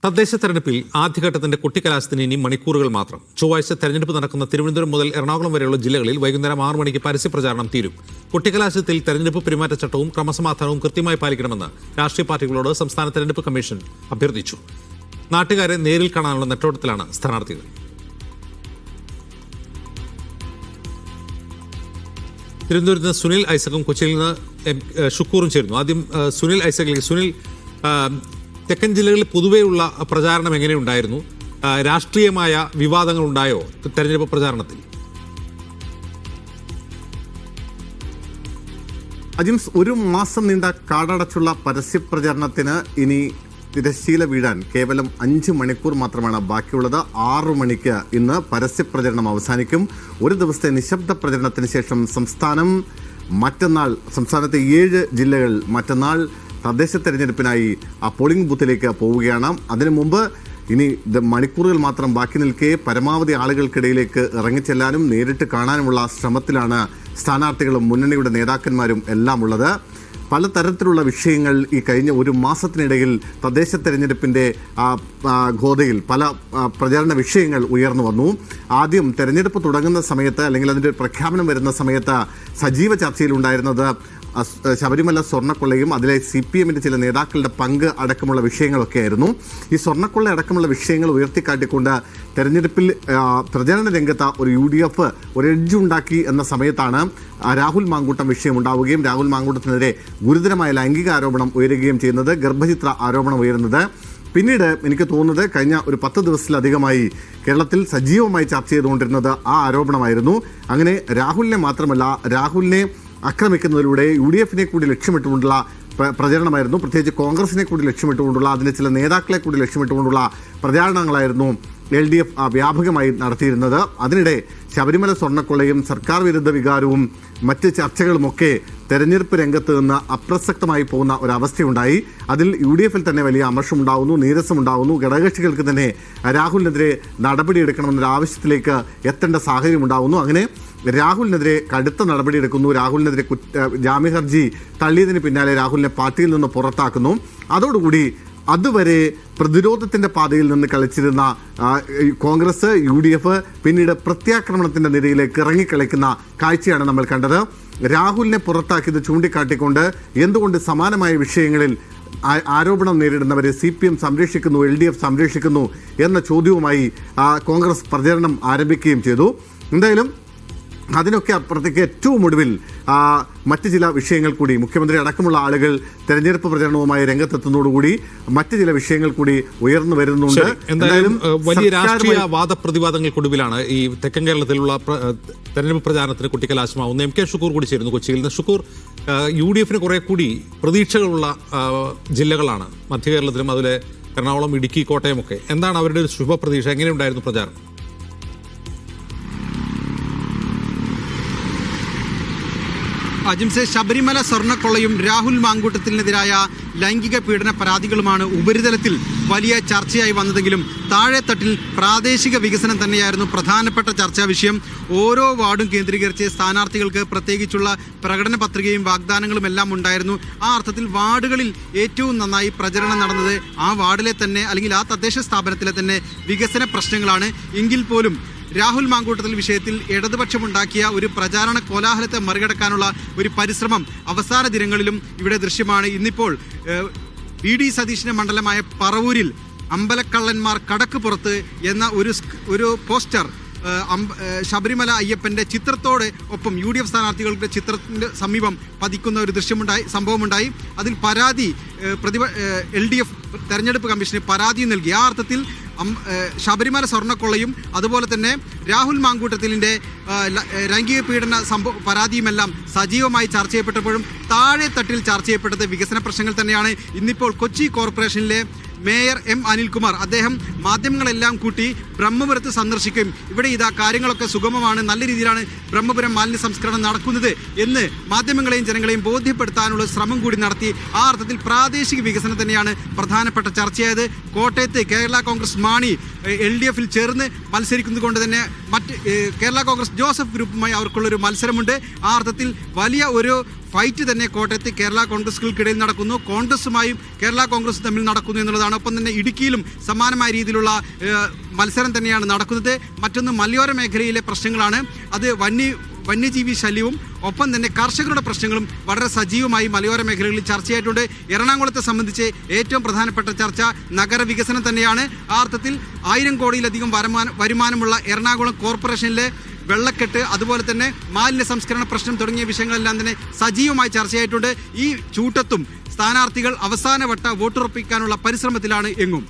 തദ്ദേശ തെരഞ്ഞെടുപ്പിൽ ആദ്യഘട്ടത്തിന്റെ കൊട്ടിക്കലാശത്തിന് ഇനി മണിക്കൂറുകൾ മാത്രം. ചൊവ്വാഴ്ച തെരഞ്ഞെടുപ്പ് നടക്കുന്ന തിരുവനന്തപുരം മുതൽ എറണാകുളം വരെയുള്ള ജില്ലകളിൽ വൈകുന്നേരം 6 മണിക്ക് പരസ്യപ്രചാരണം തീരും. കൊട്ടിക്കലാശത്തിൽ തെരഞ്ഞെടുപ്പ് പെരുമാറ്റച്ചട്ടവും ക്രമസമാധാനവും കൃത്യമായി പാലിക്കണമെന്ന് രാഷ്ട്രീയ പാർട്ടികളോട് സംസ്ഥാന തെരഞ്ഞെടുപ്പ് കമ്മീഷൻ അഭ്യർത്ഥിച്ചു. നാട്ടുകാരെ നേരിൽ കാണാനുള്ള നെട്ടോട്ടത്തിലാണ് സ്ഥാനാർത്ഥികൾ. തിരുവനന്തപുരത്ത് നിന്ന് സുനിൽ ഐസക്കും കൊച്ചിയിൽ നിന്ന് ഷുക്കൂറും ചേരുന്നു. ആദ്യം സുനിൽ ഐസക്കിലേക്ക്. സുനിൽ, തെക്കൻ ജില്ലകളിൽ പൊതുവെയുള്ള പ്രചാരണം എങ്ങനെയുണ്ടായിരുന്നു? രാഷ്ട്രീയമായ വിവാദങ്ങൾ ഉണ്ടായോ തെരഞ്ഞെടുപ്പ് പ്രചാരണത്തിൽ? അജിംസ്, ഒരു മാസം നീണ്ട കാടടച്ചുള്ള പരസ്യപ്രചാരണത്തിന് ഇനി തിരശ്ശീല വീഴാൻ കേവലം 5 മണിക്കൂർ മാത്രമാണ് ബാക്കിയുള്ളത്. 6 മണിക്ക് ഇന്ന് പരസ്യപ്രചരണം അവസാനിക്കും. ഒരു ദിവസത്തെ നിശബ്ദ പ്രചരണത്തിന് ശേഷം സംസ്ഥാനത്തെ 7 ജില്ലകൾ മറ്റന്നാൾ തദ്ദേശ തെരഞ്ഞെടുപ്പിനായി പോളിംഗ് ബൂത്തിലേക്ക് പോവുകയാണ്. അതിനു മുമ്പ് ഇനി മണിക്കൂറുകൾ മാത്രം ബാക്കി നിൽക്കെ പരമാവധി ആളുകൾക്കിടയിലേക്ക് ഇറങ്ങിച്ചെല്ലാനും നേരിട്ട് കാണാനുമുള്ള ശ്രമത്തിലാണ് സ്ഥാനാർത്ഥികളും മുന്നണിയുടെ നേതാക്കന്മാരും എല്ലാം ഉള്ളത്. പലതരത്തിലുള്ള വിഷയങ്ങൾ ഈ കഴിഞ്ഞ ഒരു മാസത്തിനിടയിൽ തദ്ദേശ തെരഞ്ഞെടുപ്പിൻ്റെ ഗോതയിൽ പല പ്രചാരണ വിഷയങ്ങൾ ഉയർന്നു വന്നു. ആദ്യം തെരഞ്ഞെടുപ്പ് തുടങ്ങുന്ന സമയത്ത്, അല്ലെങ്കിൽ അതിൻ്റെ പ്രഖ്യാപനം വരുന്ന സമയത്ത് സജീവ ചർച്ചയിലുണ്ടായിരുന്നത് ശബരിമല സ്വർണ്ണക്കൊള്ളയും അതിലെ CPM-ന്റെ ചില നേതാക്കളുടെ പങ്ക് അടക്കമുള്ള വിഷയങ്ങളൊക്കെ ആയിരുന്നു. ഈ സ്വർണ്ണക്കൊള്ള അടക്കമുള്ള വിഷയങ്ങൾ ഉയർത്തിക്കാട്ടിക്കൊണ്ട് തെരഞ്ഞെടുപ്പിൽ പ്രചരണ രംഗത്ത് ഒരു UDF ഒരു എഡ്ജ് ഉണ്ടാക്കി എന്ന സമയത്താണ് രാഹുൽ മാങ്കൂട്ടം വിഷയം ഉണ്ടാവുകയും രാഹുൽ മാങ്കൂട്ടത്തിനെതിരെ ഗുരുതരമായ ലൈംഗിക ആരോപണം ഉയരുകയും ചെയ്യുന്നത്, ഗർഭചിത്ര ആരോപണം ഉയരുന്നത്. പിന്നീട് എനിക്ക് തോന്നുന്നത് കഴിഞ്ഞ ഒരു 10 ദിവസത്തിലധികമായി കേരളത്തിൽ സജീവമായി ചർച്ച ചെയ്തുകൊണ്ടിരുന്നത് ആ ആരോപണമായിരുന്നു. അങ്ങനെ രാഹുലിനെ മാത്രമല്ല, രാഹുലിനെ ആക്രമിക്കുന്നതിലൂടെ UDF-നെ കൂടി ലക്ഷ്യമിട്ടുകൊണ്ടുള്ള പ്രചരണമായിരുന്നു. പ്രത്യേകിച്ച് കോൺഗ്രസിനെ കൂടി ലക്ഷ്യമിട്ടുകൊണ്ടുള്ള, അതിൻ്റെ ചില നേതാക്കളെ കൂടി ലക്ഷ്യമിട്ടുകൊണ്ടുള്ള പ്രചാരണങ്ങളായിരുന്നു LDF വ്യാപകമായി നടത്തിയിരുന്നത്. അതിനിടെ ശബരിമല സ്വർണ്ണക്കൊള്ളയും സർക്കാർ വിരുദ്ധ വികാരവും മറ്റ് ചർച്ചകളുമൊക്കെ തെരഞ്ഞെടുപ്പ് രംഗത്ത് നിന്ന് അപ്രസക്തമായി പോകുന്ന ഒരവസ്ഥയുണ്ടായി. അതിൽ UDF-ൽ തന്നെ വലിയ അമർഷമുണ്ടാകുന്നു, നീരസമുണ്ടാകുന്നു. ഘടകകക്ഷികൾക്ക് തന്നെ രാഹുലിനെതിരെ നടപടിയെടുക്കണമെന്നൊരു ആവശ്യത്തിലേക്ക് എത്തേണ്ട സാഹചര്യം ഉണ്ടാകുന്നു. അങ്ങനെ രാഹുലിനെതിരെ കടുത്ത നടപടിയെടുക്കുന്നു. രാഹുലിനെതിരെ ജാമ്യ ഹർജി തള്ളിയതിന് പിന്നാലെ രാഹുലിനെ പാർട്ടിയിൽ നിന്ന് പുറത്താക്കുന്നു. അതോടുകൂടി അതുവരെ പ്രതിരോധത്തിൻ്റെ പാതയിൽ നിന്ന് കളിച്ചിരുന്ന കോൺഗ്രസ്, UDF പിന്നീട് പ്രത്യാക്രമണത്തിൻ്റെ നിരയിലേക്ക് ഇറങ്ങിക്കളിക്കുന്ന കാഴ്ചയാണ് നമ്മൾ കണ്ടത്. രാഹുലിനെ പുറത്താക്കിയത് ചൂണ്ടിക്കാട്ടിക്കൊണ്ട് എന്തുകൊണ്ട് സമാനമായ വിഷയങ്ങളിൽ ആരോപണം നേരിടുന്നവരെ CPM സംരക്ഷിക്കുന്നു, LDF സംരക്ഷിക്കുന്നു എന്ന ചോദ്യവുമായി കോൺഗ്രസ് പ്രചരണം ആരംഭിക്കുകയും ചെയ്തു. എന്തായാലും അതിനൊക്കെ അപ്പുറത്തേക്ക് ഏറ്റവും ഒടുവിൽ മറ്റ് ചില വിഷയങ്ങൾ കൂടി, മുഖ്യമന്ത്രി അടക്കമുള്ള ആളുകൾ തെരഞ്ഞെടുപ്പ് പ്രചരണവുമായി രംഗത്തെത്തുന്നതോടുകൂടി മറ്റ് ചില വിഷയങ്ങൾ കൂടി ഉയർന്നു വരുന്നുണ്ട്. എന്തായാലും വലിയ രാഷ്ട്രീയ വാദപ്രതിവാദങ്ങൾക്കൊടുവിലാണ് ഈ തെക്കൻ കേരളത്തിലുള്ള തെരഞ്ഞെടുപ്പ് പ്രചാരണത്തിന് കുട്ടിക്കലാശമാവുന്ന MK ഷുക്കൂർ കൂടി ചേരുന്നു കൊച്ചിയിൽ നിന്ന്. ഷുക്കൂർ, UDF-ന് കുറെ കൂടി പ്രതീക്ഷകളുള്ള ജില്ലകളാണ് മധ്യ കേരളത്തിലും, അതിലെ എറണാകുളം, ഇടുക്കി, കോട്ടയം ഒക്കെ. എന്താണ് അവരുടെ ഒരു ശുഭപ്രതീക്ഷ? എങ്ങനെയുണ്ടായിരുന്നു പ്രചാരണം? അജിംസെ, ശബരിമല സ്വർണ്ണക്കൊള്ളയും രാഹുൽ മാങ്കൂട്ടത്തിനെതിരായ ലൈംഗിക പീഡന പരാതികളുമാണ് ഉപരിതലത്തിൽ വലിയ ചർച്ചയായി വന്നതെങ്കിലും താഴെത്തട്ടിൽ പ്രാദേശിക വികസനം തന്നെയായിരുന്നു പ്രധാനപ്പെട്ട ചർച്ചാ വിഷയം. ഓരോ വാർഡും കേന്ദ്രീകരിച്ച് സ്ഥാനാർത്ഥികൾക്ക് പ്രത്യേകിച്ചുള്ള പ്രകടന പത്രികയും വാഗ്ദാനങ്ങളും എല്ലാം ഉണ്ടായിരുന്നു. ആ അർത്ഥത്തിൽ വാർഡുകളിൽ ഏറ്റവും നന്നായി പ്രചരണം നടന്നത് ആ വാർഡിലെ തന്നെ, അല്ലെങ്കിൽ ആ തദ്ദേശ സ്ഥാപനത്തിലെ തന്നെ വികസന പ്രശ്നങ്ങളാണ്. എങ്കിൽ പോലും രാഹുൽ മാങ്കൂട്ടത്തിൽ വിഷയത്തിൽ ഇടതുപക്ഷമുണ്ടാക്കിയ ഒരു പ്രചാരണ കോലാഹലത്തെ മറികടക്കാനുള്ള ഒരു പരിശ്രമം അവസാന ദിനങ്ങളിലും ഇവിടെ ദൃശ്യമാണ്. ഇന്നിപ്പോൾ VD സതീശിന്റെ മണ്ഡലമായ പറവൂരിൽ അമ്പലക്കള്ളന്മാർ കടക്ക് പുറത്ത് എന്ന ഒരു പോസ്റ്റർ ശബരിമല അയ്യപ്പന്റെ ചിത്രത്തോടെ ഒപ്പം UDF സ്ഥാനാർത്ഥികളുടെ ചിത്രത്തിന്റെ സമീപം പതിക്കുന്ന ഒരു സംഭവമുണ്ടായി. അതിൽ പരാതി LDF തെരഞ്ഞെടുപ്പ് കമ്മീഷന് പരാതി നൽകി. ആ അർത്ഥത്തിൽ ശബരിമല സ്വർണ്ണക്കൊള്ളയും അതുപോലെ തന്നെ രാഹുൽ മാങ്കൂട്ടത്തിലിൻ്റെ ലൈംഗിക പീഡന പരാതിയുമെല്ലാം സജീവമായി ചർച്ച ചെയ്യപ്പെട്ടപ്പോഴും താഴെ തട്ടിൽ ചർച്ച ചെയ്യപ്പെട്ടത് വികസന പ്രശ്നങ്ങൾ തന്നെയാണ്. ഇന്നിപ്പോൾ കൊച്ചി കോർപ്പറേഷനിലെ മേയർ M. അനിൽകുമാർ, അദ്ദേഹം മാധ്യമങ്ങളെല്ലാം കൂട്ടി ബ്രഹ്മപുരത്ത് സന്ദർശിക്കുകയും ഇവിടെ ഇതാ കാര്യങ്ങളൊക്കെ സുഗമമാണ്, നല്ല രീതിയിലാണ് ബ്രഹ്മപുരം മാലിന്യ സംസ്കരണം നടക്കുന്നത് എന്ന് മാധ്യമങ്ങളെയും ജനങ്ങളെയും ബോധ്യപ്പെടുത്താനുള്ള ശ്രമം കൂടി നടത്തി. ആ അർത്ഥത്തിൽ പ്രാദേശിക വികസനം തന്നെയാണ് പ്രധാനപ്പെട്ട ചർച്ചയായത്. കോട്ടയത്ത് കേരള കോൺഗ്രസ് മാണി LDF-ൽ ചേർന്ന് മത്സരിക്കുന്നത് കൊണ്ട് തന്നെ കേരള കോൺഗ്രസ് ജോസഫ് ഗ്രൂപ്പുമായി അവർക്കുള്ളൊരു മത്സരമുണ്ട്. ആ അർത്ഥത്തിൽ വലിയ ഒരു ഫൈറ്റ് തന്നെ കോട്ടയത്ത് കേരള കോൺഗ്രസുകൾക്കിടയിൽ നടക്കുന്നു. കോൺഗ്രസുമായും കേരള കോൺഗ്രസും തമ്മിൽ നടക്കുന്നു എന്നുള്ളതാണ്. ഒപ്പം തന്നെ ഇടുക്കിയിലും സമാനമായ രീതിയിലുള്ള മത്സരം തന്നെയാണ് നടക്കുന്നത്. മറ്റൊന്ന് മലയോര മേഖലയിലെ പ്രശ്നങ്ങളാണ്. അത് വന്യജീവി ശല്യവും ഒപ്പം തന്നെ കർഷകരുടെ പ്രശ്നങ്ങളും വളരെ സജീവമായി മലയോര മേഖലകളിൽ ചർച്ചയായിട്ടുണ്ട്. എറണാകുളത്തെ സംബന്ധിച്ച് ഏറ്റവും പ്രധാനപ്പെട്ട ചർച്ച നഗരവികസനം തന്നെയാണ്. ആ അർത്ഥത്തിൽ 1000 കോടിയിലധികം വരുമാനമുള്ള എറണാകുളം കോർപ്പറേഷനിലെ വെള്ളക്കെട്ട്, അതുപോലെ തന്നെ മാലിന്യ സംസ്കരണ പ്രശ്നം തുടങ്ങിയ വിഷയങ്ങളെല്ലാം തന്നെ സജീവമായി ചർച്ചയായിട്ടുണ്ട്. ഈ ചൂട്ടത്തും സ്ഥാനാർത്ഥികൾ അവസാനവട്ട വോട്ടുറപ്പിക്കാനുള്ള പരിശ്രമത്തിലാണ് എങ്ങും.